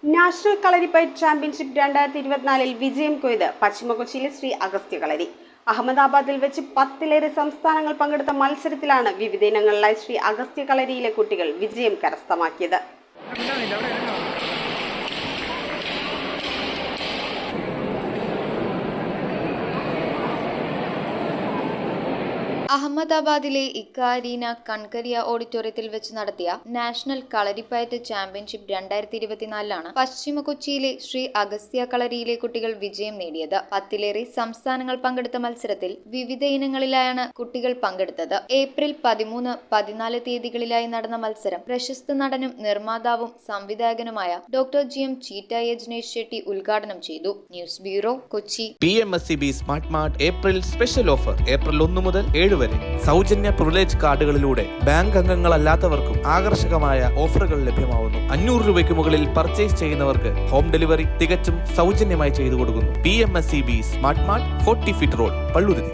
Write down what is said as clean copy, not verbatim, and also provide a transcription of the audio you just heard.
National Kalaripayattu championship 2024 വിജയം കൊയ്ത് പശ്ചിമ കൊച്ചിയിലെ ശ്രീ അഗസ്ത്യ കളരി. അഹമ്മദാബാദിൽ വെച്ച് 10ലേറെ സംസ്ഥാനങ്ങൾ പങ്കെടുത്ത മത്സരത്തിലാണ് വിവിധ ഇനങ്ങളിലായി ശ്രീ അഗസ്ത്യ കളരിയിലെ കുട്ടികൾ വിജയം കരസ്ഥമാക്കിയത്. അഹമ്മദാബാദിലെ ഇക്കാരീന കൺകരിയ ഓഡിറ്റോറിയത്തിൽ വെച്ച് നടത്തിയ നാഷണൽ കളരിപ്പയറ്റ് ചാമ്പ്യൻഷിപ്പ് 2024 പശ്ചിമ കൊച്ചിയിലെ ശ്രീ അഗസ്ത്യ കളരിയിലെ കുട്ടികൾ വിജയം നേടിയത്. 10ലേറെ സംസ്ഥാനങ്ങൾ പങ്കെടുത്ത മത്സരത്തിൽ വിവിധ ഇനങ്ങളിലായാണ് കുട്ടികൾ പങ്കെടുത്തത്. ഏപ്രിൽ 13, 14 തീയതികളിലായി നടന്ന മത്സരം പ്രശസ്ത നടനും നിർമ്മാതാവും സംവിധായകനുമായ ഡോക്ടർ GM ചീറ്റ യജ്നേഷ് ഷെട്ടി ഉദ്ഘാടനം ചെയ്തു. News bureau, Kochi. PMSCB smart mart April special offer. April 1 മുതൽ 7 വരെ സൗജന്യ പ്രിവിലേജ് കാർഡുകളിലൂടെ ബാങ്ക് അംഗങ്ങളല്ലാത്തവർക്കും ആകർഷകമായ ഓഫറുകൾ ലഭ്യമാവുന്നു. 500 രൂപയ്ക്ക് മുകളിൽ പർച്ചേസ് ചെയ്യുന്നവർക്ക് ഹോം ഡെലിവറി തികച്ചും സൗജന്യമായി ചെയ്തു കൊടുക്കുന്നു. PMSCB smart mart, 40 feet road, Palluruthy.